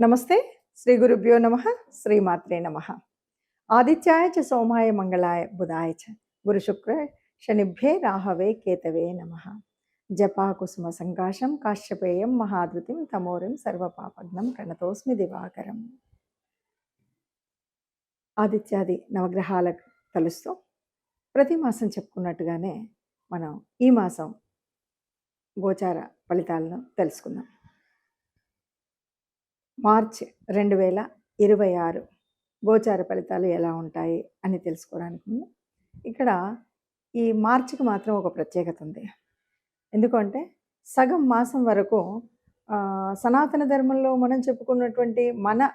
నమస్తే. శ్రీ గురుభ్యో నమః. శ్రీమాత్రే నమః. ఆదిత్యాయ చ సోమాయ మంగళాయ బుధాయ చ గురుశుక్ర శనిభ్యే రాహవే కేతవే నమః. జపా కుసుమ సంకాశం కాశ్యపేయం మహాద్రుతిం తమోరిం సర్వపాపఘ్నం ప్రణతోస్మి దివాకరం. ఆదిత్యాది నవగ్రహాలకు కలుస్తూ ప్రతి మాసం చెప్పుకున్నట్టుగానే మనం ఈ మాసం గోచార ఫలితాలను తెలుసుకుందాం. మార్చి 2026 గోచార ఫలితాలు ఎలా ఉంటాయి అని తెలుసుకోవడానికి ముందు ఇక్కడ ఈ మార్చికి మాత్రం ఒక ప్రత్యేకత ఉంది. ఎందుకంటే సగం మాసం వరకు సనాతన ధర్మంలో మనం చెప్పుకున్నటువంటి మన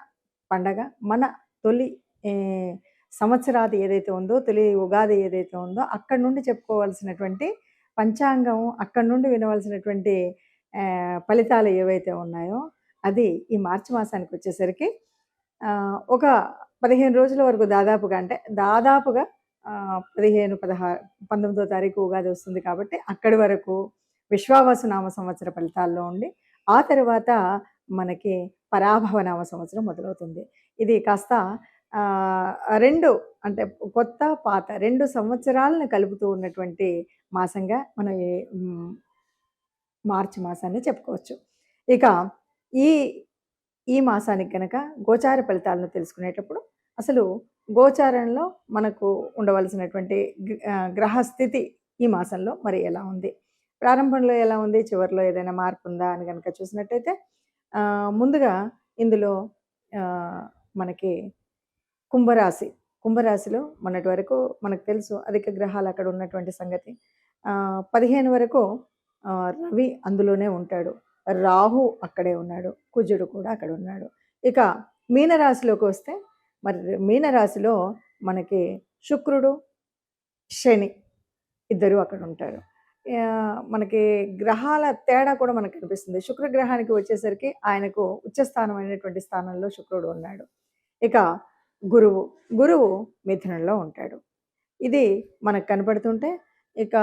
పండగ, మన తొలి సంవత్సరాది ఏదైతే ఉందో, తొలి ఉగాది ఏదైతే ఉందో అక్కడి నుండి చెప్పుకోవాల్సినటువంటి పంచాంగం, అక్కడి నుండి వినవలసినటువంటి ఫలితాలు ఏవైతే ఉన్నాయో అది ఈ మార్చి మాసానికి వచ్చేసరికి ఒక 15 రోజుల వరకు దాదాపుగా 15, 16, 19వ తారీఖు ఉగాది వస్తుంది కాబట్టి అక్కడి వరకు విశ్వావసు నామ సంవత్సర ఫలితాల్లో ఉండి ఆ తర్వాత మనకి పరాభవ నామ సంవత్సరం మొదలవుతుంది. ఇది కాస్త 2 అంటే కొత్త పాత 2 సంవత్సరాలను కలుపుతూ ఉన్నటువంటి మాసంగా మనం ఈ మార్చి మాసాన్ని చెప్పుకోవచ్చు. ఇక ఈ మాసానికి కనుక గోచార ఫలితాలను తెలుసుకునేటప్పుడు అసలు గోచారంలో మనకు ఉండవలసినటువంటి గ్రహస్థితి ఈ మాసంలో మరి ఎలా ఉంది, ప్రారంభంలో ఎలా ఉంది, చివరిలో ఏదైనా మార్పు ఉందా అని కనుక చూసినట్టయితే ముందుగా ఇందులో మనకి కుంభరాశిలో మొన్నటి వరకు మనకు తెలుసు అధిక గ్రహాలు అక్కడ ఉన్నటువంటి సంగతి. 15 వరకు రవి అందులోనే ఉంటాడు, రాహు అక్కడే ఉన్నాడు, కుజుడు కూడా అక్కడ ఉన్నాడు. ఇక మీనరాశిలోకి వస్తే మరి మీనరాశిలో మనకి శుక్రుడు, శని ఇద్దరు అక్కడ ఉంటారు. మనకి గ్రహాల తేడా కూడా మనకు కనిపిస్తుంది. శుక్రగ్రహానికి వచ్చేసరికి ఆయనకు ఉచ్చస్థానమైనటువంటి స్థానంలో శుక్రుడు ఉన్నాడు. ఇక గురువు మిథునంలో ఉంటాడు. ఇది మనకు కనపడుతుంటే ఇక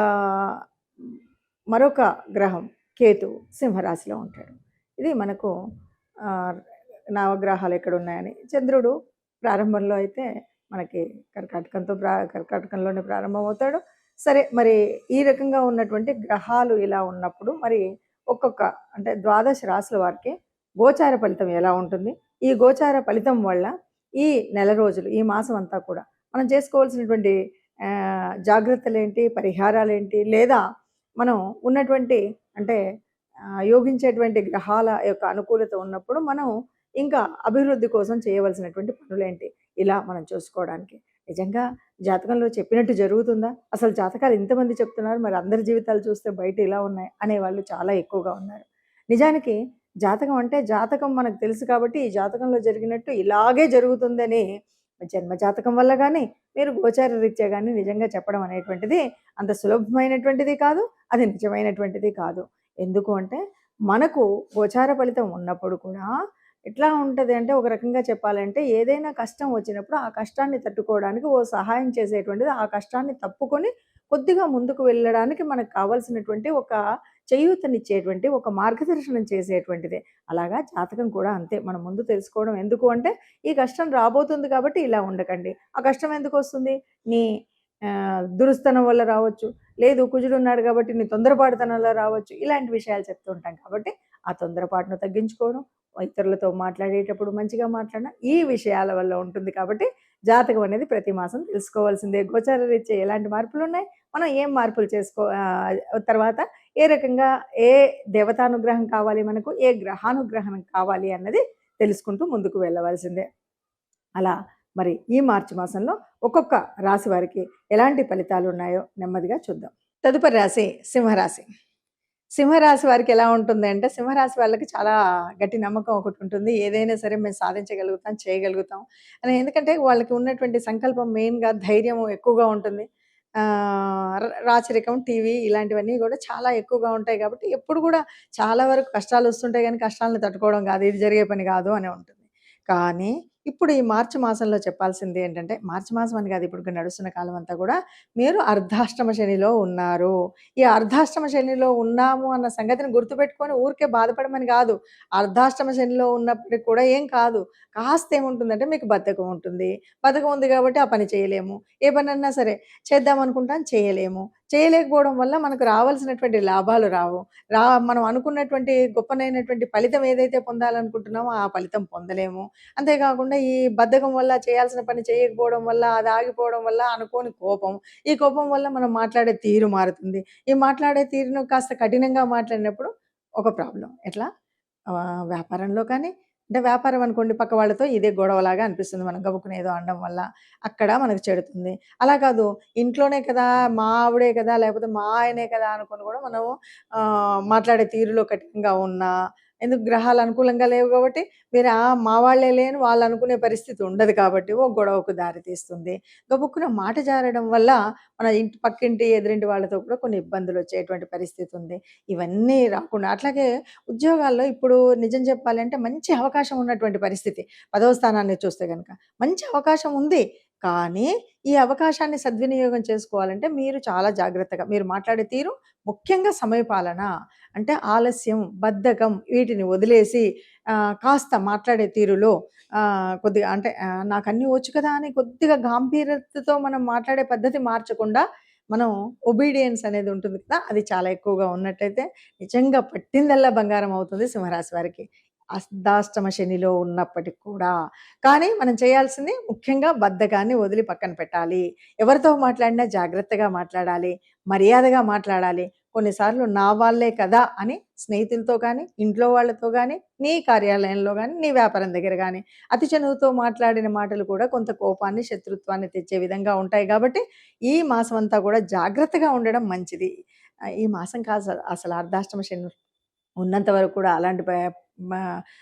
మరొక గ్రహం కేతు సింహరాశిలో ఉంటాడు. ఇది మనకు నవగ్రహాలు ఎక్కడ ఉన్నాయని. చంద్రుడు ప్రారంభంలో అయితే మనకి కర్కాటకంలోనే ప్రారంభమవుతాడు. సరే, మరి ఈ రకంగా ఉన్నటువంటి గ్రహాలు ఇలా ఉన్నప్పుడు మరి ఒక్కొక్క అంటే 12 రాశుల వారికి గోచార ఫలితం ఎలా ఉంటుంది, ఈ గోచార ఫలితం వల్ల ఈ నెల రోజులు, ఈ మాసం అంతా కూడా మనం చేసుకోవాల్సినటువంటి జాగ్రత్తలు ఏంటి, పరిహారాలు ఏంటి, లేదా మనం ఉన్నటువంటి అంటే యోగించేటువంటి గ్రహాల యొక్క అనుకూలత ఉన్నప్పుడు మనం ఇంకా అభివృద్ధి కోసం చేయవలసినటువంటి పనులేంటి, ఇలా మనం చూసుకోవడానికి. నిజంగా జాతకంలో చెప్పినట్టు జరుగుతుందా? అసలు జాతకాలు ఇంతమంది చెప్తున్నారు, మరి అందరి జీవితాలు చూస్తే బయట ఇలా ఉన్నాయి అనేవాళ్ళు చాలా ఎక్కువగా ఉన్నారు. నిజానికి జాతకం అంటే జాతకం మనకు తెలుసు కాబట్టి ఈ జాతకంలో జరిగినట్టు ఇలాగే జరుగుతుందని జన్మ జాతకం వల్ల కానీ మీరు గోచార రీత్యా కానీ నిజంగా చెప్పడం అనేటువంటిది అంత సులభమైనటువంటిది కాదు, అది నిజమైనటువంటిది కాదు. ఎందుకు అంటే మనకు గోచార ఫలితం ఉన్నప్పుడు కూడా ఎట్లా ఉంటుంది అంటే ఒక రకంగా చెప్పాలంటే ఏదైనా కష్టం వచ్చినప్పుడు ఆ కష్టాన్ని తట్టుకోవడానికి ఓ సహాయం చేసేటువంటిది, ఆ కష్టాన్ని తప్పుకొని కొద్దిగా ముందుకు వెళ్ళడానికి మనకు కావాల్సినటువంటి ఒక చేయూతనిచ్చేటువంటి ఒక మార్గదర్శనం చేసేటువంటిదే. అలాగా జాతకం కూడా అంతే. మనం ముందు తెలుసుకోవడం ఎందుకు అంటే ఈ కష్టం రాబోతుంది కాబట్టి ఇలా ఉండకండి. ఆ కష్టం ఎందుకు వస్తుంది? నీ దురుస్తనం వల్ల రావచ్చు, లేదు కుజుడు ఉన్నాడు కాబట్టి నీ తొందరపాటుతనంలో రావచ్చు. ఇలాంటి విషయాలు చెప్తూ ఉంటాం కాబట్టి ఆ తొందరపాటును తగ్గించుకోవడం, ఇతరులతో మాట్లాడేటప్పుడు మంచిగా మాట్లాడడం, ఈ విషయాల వల్ల ఉంటుంది. కాబట్టి జాతకం అనేది ప్రతి మాసం తెలుసుకోవాల్సిందే. గోచార రీత్యా ఎలాంటి మార్పులు ఉన్నాయి, మనం ఏం మార్పులు తర్వాత ఏ రకంగా ఏ దేవతానుగ్రహం కావాలి మనకు, ఏ గ్రహానుగ్రహం కావాలి అన్నది తెలుసుకుంటూ ముందుకు వెళ్ళవలసిందే. అలా మరి ఈ మార్చి మాసంలో ఒక్కొక్క రాశి వారికి ఎలాంటి ఫలితాలు ఉన్నాయో నెమ్మదిగా చూద్దాం. తదుపరి రాశి సింహరాశి. సింహరాశి వారికి ఎలా ఉంటుంది అంటే సింహరాశి వాళ్ళకి చాలా గట్టి నమ్మకం ఒకటి ఉంటుంది. ఏదైనా సరే మేము సాధించగలుగుతాం, చేయగలుగుతాం అని. ఎందుకంటే వాళ్ళకి ఉన్నటువంటి సంకల్పం మెయిన్గా ధైర్యం ఎక్కువగా ఉంటుంది. రాచరికం, టీవీ ఇలాంటివన్నీ కూడా చాలా ఎక్కువగా ఉంటాయి కాబట్టి ఎప్పుడు కూడా చాలా వరకు కష్టాలు వస్తుంటాయి కానీ కష్టాలను తట్టుకోవడం కాదు, ఇది జరిగే పని కాదు అని ఉంటుంది. కానీ ఇప్పుడు ఈ మార్చి మాసంలో చెప్పాల్సింది ఏంటంటే, మార్చి మాసం అని కాదు, ఇప్పుడు నడుస్తున్న కాలం అంతా కూడా మీరు అర్ధాష్టమ శనిలో ఉన్నారు. ఈ అర్ధాష్టమ శనిలో ఉన్నాము అన్న సంగతిని గుర్తుపెట్టుకొని ఊరికే బాధపడమని కాదు. అర్ధాష్టమ శనిలో ఉన్నప్పటికి కూడా ఏం కాదు. కాస్త ఏముంటుందంటే మీకు బద్ధకం ఉంటుంది. బద్ధకం ఉంది కాబట్టి ఆ పని చేయలేము. ఏ పనన్నా సరే చేద్దాం అనుకుంటాం, చేయలేము. చేయలేకపోవడం వల్ల మనకు రావాల్సినటువంటి లాభాలు రావు. మనం అనుకున్నటువంటి గొప్పనైనటువంటి ఫలితం ఏదైతే పొందాలనుకుంటున్నామో ఆ ఫలితం పొందలేము. అంతేకాకుండా ఈ బద్ధకం వల్ల, చేయాల్సిన పని చేయకపోవడం వల్ల, అది ఆగిపోవడం వల్ల అనుకోని కోపం. ఈ కోపం వల్ల మనం మాట్లాడే తీరు మారుతుంది. ఈ మాట్లాడే తీరును కాస్త కఠినంగా మాట్లాడినప్పుడు ఒక ప్రాబ్లమ్. ఎట్లా? వ్యాపారంలో కానీ, అంటే వ్యాపారం అనుకోండి, పక్క వాళ్ళతో ఇదే గొడవలాగా అనిపిస్తుంది. మనం గబుక్కున ఏదో అనడం వల్ల. అక్కడ మనకు చెడుతుంది. అలా కాదు, ఇంట్లోనే కదా, మా ఆవిడే కదా, లేకపోతే మా ఆయనే కదా అనుకోని కూడా మనం మాట్లాడే తీరులో కఠినంగా ఉన్నా, ఎందుకు గ్రహాలు అనుకూలంగా లేవు కాబట్టి, మీరు మా వాళ్ళేలే అని వాళ్ళు అనుకునే పరిస్థితి ఉండదు కాబట్టి, ఓ గొడవకు దారి తీస్తుంది. గబుక్కున మాట జారడం వల్ల మన పక్కింటి, ఎదురింటి వాళ్ళతో కూడా కొన్ని ఇబ్బందులొచ్చేటువంటి పరిస్థితి ఉంది. ఇవన్నీ రాకుండా అట్లాగే ఉద్యోగాల్లో ఇప్పుడు నిజం చెప్పాలంటే మంచి అవకాశం ఉన్నటువంటి పరిస్థితి. 10వ స్థానాన్ని చూస్తే గనక. మంచి అవకాశం ఉంది. కానీ ఈ అవకాశాన్ని సద్వినియోగం చేసుకోవాలంటే మీరు చాలా జాగ్రత్తగా, మీరు మాట్లాడే తీరు, ముఖ్యంగా సమయపాలన. అంటే ఆలస్యం, బద్ధకం వీటిని వదిలేసి కాస్త మాట్లాడే తీరులో కొద్దిగా అంటే నాకన్నీ వచ్చు కదా అని కొద్దిగా గాంభీర్యతతో మనం మాట్లాడే పద్ధతి మార్చకుండా, మనం ఒబీడియన్స్ అనేది ఉంటుంది కదా! అది చాలా ఎక్కువగా ఉన్నట్టయితే నిజంగా పట్టిందల్లా బంగారం అవుతుంది సింహరాశి వారికి. అర్ధాష్టమ శనిలో ఉన్నప్పటికి కూడా. కానీ మనం చేయాల్సింది ముఖ్యంగా బద్ధకాన్ని వదిలి పక్కన పెట్టాలి. ఎవరితో మాట్లాడినా జాగ్రత్తగా మాట్లాడాలి. మర్యాదగా మాట్లాడాలి. కొన్నిసార్లు నా వాళ్ళే కదా అని స్నేహితులతో గానీ, ఇంట్లో వాళ్ళతో గానీ, నీ కార్యాలయంలో గానీ, నీ వ్యాపారం దగ్గర గానీ, అతి చనువుతో మాట్లాడిన మాటలు కూడా కొంత కోపాన్ని, శత్రుత్వాన్ని తెచ్చే విధంగా ఉంటాయి గాబట్టి, ఈ మాసమంతా కూడా జాగ్రత్తగా ఉండడం మంచిది. ఈ మాసం అసలు అర్ధాష్టమ శని ఉన్నంత వరకు కూడా అలాంటి మా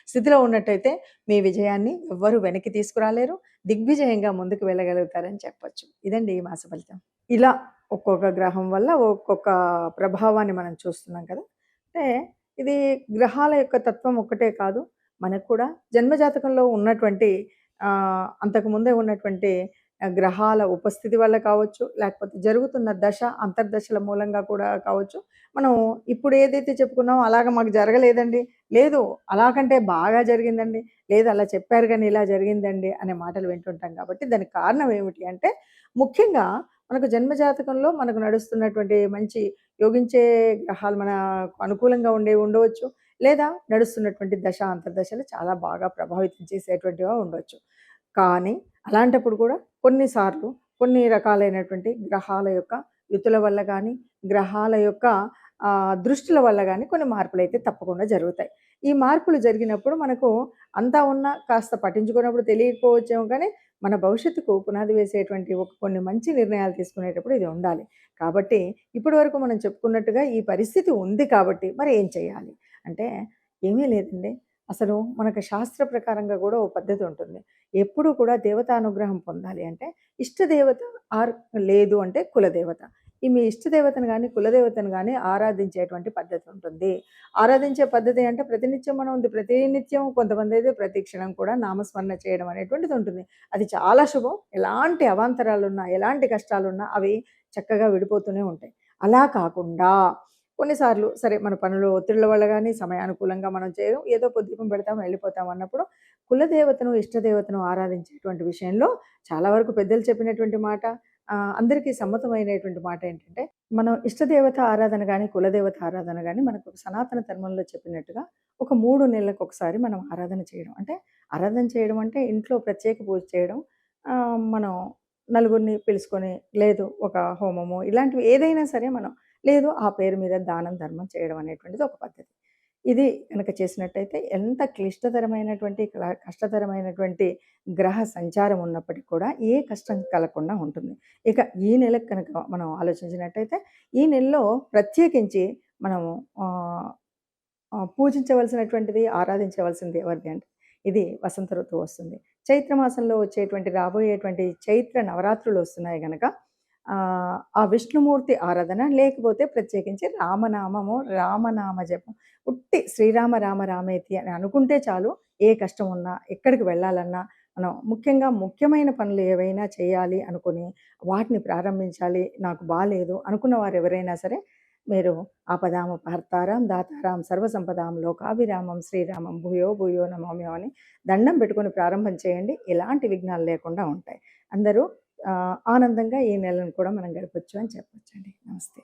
స్థితిలో ఉన్నట్టయితే మీ విజయాన్ని ఎవ్వరు వెనక్కి తీసుకురాలేరు. దిగ్విజయంగా ముందుకు వెళ్ళగలుగుతారని చెప్పొచ్చు. ఇదండి ఈ మాస ఫలితం. ఇలా ఒక్కొక్క గ్రహం వల్ల ఒక్కొక్క ప్రభావాన్ని మనం చూస్తున్నాం కదా! అంటే ఇది గ్రహాల యొక్క తత్వం ఒక్కటే కాదు. మనకు కూడా జన్మజాతకంలో ఉన్నటువంటి అంతకుముందే ఉన్నటువంటి గ్రహాల ఉపస్థితి వల్ల కావచ్చు, లేకపోతే జరుగుతున్న దశ, అంతర్దశల మూలంగా కూడా కావచ్చు. మనం ఇప్పుడు ఏదైతే చెప్పుకున్నామో అలాగ మాకు జరగలేదండి, లేదు అలాగంటే బాగా జరిగిందండి, లేదు అలా చెప్పారు గానీ ఇలా జరిగిందండి అనే మాటలు వింటుంటాం కాబట్టి, దానికి కారణం ఏమిటి అంటే, ముఖ్యంగా మనకు జన్మజాతకంలో మనకు నడుస్తున్నటువంటి మంచి యోగించే గ్రహాలు మనకు అనుకూలంగా ఉండేవి ఉండవచ్చు. లేదా నడుస్తున్నటువంటి దశ, అంతర్దశలు చాలా బాగా ప్రభావితం చేసేటువంటివిగా ఉండొచ్చు. కానీ అలాంటప్పుడు కూడా కొన్నిసార్లు కొన్ని రకాలైనటువంటి గ్రహాల యొక్క యుతుల వల్ల గానీ, గ్రహాల యొక్క దృష్టుల వల్ల గానీ కొన్ని మార్పులైతే తప్పకుండా జరుగుతాయి. ఈ మార్పులు జరిగినప్పుడు మనకు అంతా ఉన్నా కాస్త పట్టించుకున్నప్పుడు తెలియకపోవచ్చేమో కానీ, మన భవిష్యత్తుకు పునాది వేసేటువంటి కొన్ని మంచి నిర్ణయాలు తీసుకునేటప్పుడు ఇది ఉండాలి. కాబట్టి ఇప్పటి వరకు మనం చెప్పుకున్నట్టుగా ఈ పరిస్థితి ఉంది కాబట్టి మరి ఏం చేయాలి? అంటే ఏమీ లేదండి. అసలు మనకు శాస్త్ర ప్రకారంగా కూడా ఓ పద్ధతి ఉంటుంది. ఎప్పుడూ కూడా దేవతానుగ్రహం పొందాలి అంటే ఇష్టదేవత లేదు అంటే కులదేవత. ఈ మీ ఇష్టదేవతను గాని, కులదేవతను గాని ఆరాధించేటువంటి పద్ధతి ఉంటుంది. ఆరాధించే పద్ధతి అంటే ప్రతినిత్యం మనం ప్రతినిత్యం కొంతమందైతే ప్రతి క్షణం కూడా నామస్మరణ చేయడం అనేటువంటిది ఉంటుంది. అది చాలా శుభం. ఎలాంటి అవాంతరాలున్నా, ఎలాంటి కష్టాలున్నా అవి చక్కగా విడిపోతూనే ఉంటాయి. అలా కాకుండా కొన్నిసార్లు సరే మన పనులు ఒత్తిళ్ళ వల్ల గానీ, సమయానుకూలంగా మనం చేయడం, ఏదో దీపం పెడతాం, వెళ్ళిపోతాం అన్నప్పుడు కులదేవతను, ఇష్టదేవతను ఆరాధించేటువంటి విషయంలో చాలా వరకు పెద్దలు చెప్పినటువంటి మాట, అందరికీ సమ్మతమైనటువంటి మాట ఏంటంటే, మనం ఇష్టదేవత ఆరాధన గాని, కులదేవత ఆరాధన గాని మనకు సనాతన ధర్మంలో చెప్పినట్టుగా ఒక 3 నెలలకొకసారి మనం ఆరాధన చేయడం. అంటే ఆరాధన చేయడం అంటే ఇంట్లో ప్రత్యేక పూజ చేయడం. మనం నలుగురిని పిలుసుకొని, లేదు ఒక హోమము ఇలాంటివి ఏదైనా సరే మనం, లేదు ఆ పేరు మీద దానం, ధర్మం చేయడం అనేటువంటిది ఒక పద్ధతి. ఇది గనక చేసినట్టయితే ఎంత క్లిష్టతరమైనటువంటి, కష్టతరమైనటువంటి గ్రహ సంచారం ఉన్నప్పటికి కూడా ఏ కష్టం కలగకుండా ఉంటుంది. ఇక ఈ నెలకు కనుక మనం ఆలోచించినట్టయితే, ఈ నెలలో ప్రత్యేకించి మనము పూజించవలసినటువంటిది, ఆరాధించవలసింది ఎవరిది అంటే, ఇది వసంత ఋతువు వస్తుంది. చైత్ర మాసంలో వచ్చేటువంటి రాబోయేటువంటి చైత్ర నవరాత్రులు వస్తున్నాయి గనక ఆ విష్ణుమూర్తి ఆరాధన, లేకపోతే ప్రత్యేకించి రామనామము, రామనామ జపం. ఉట్టి శ్రీరామ రామ రామేతి అని అనుకుంటే చాలు. ఏ కష్టం ఉన్నా, ఎక్కడికి వెళ్ళాలన్నా, మనం ముఖ్యంగా ముఖ్యమైన పనులు ఏవైనా చేయాలి అనుకుని వాటిని ప్రారంభించాలి, నాకు బాలేదు అనుకున్న వారు ఎవరైనా సరే మీరు ఆపదామపహర్తారం దాతారాం సర్వసంపదాం లోకాభిరామం శ్రీరామం భూయో భూయో నమామ్యం అని దండం పెట్టుకొని ప్రారంభం చేయండి. ఎలాంటి విఘ్నాలు లేకుండా ఉంటాయి. అందరూ ఆనందంగా ఈ నెలను కూడా మనం గడపొచ్చు అని చెప్పొచ్చండి. నమస్తే.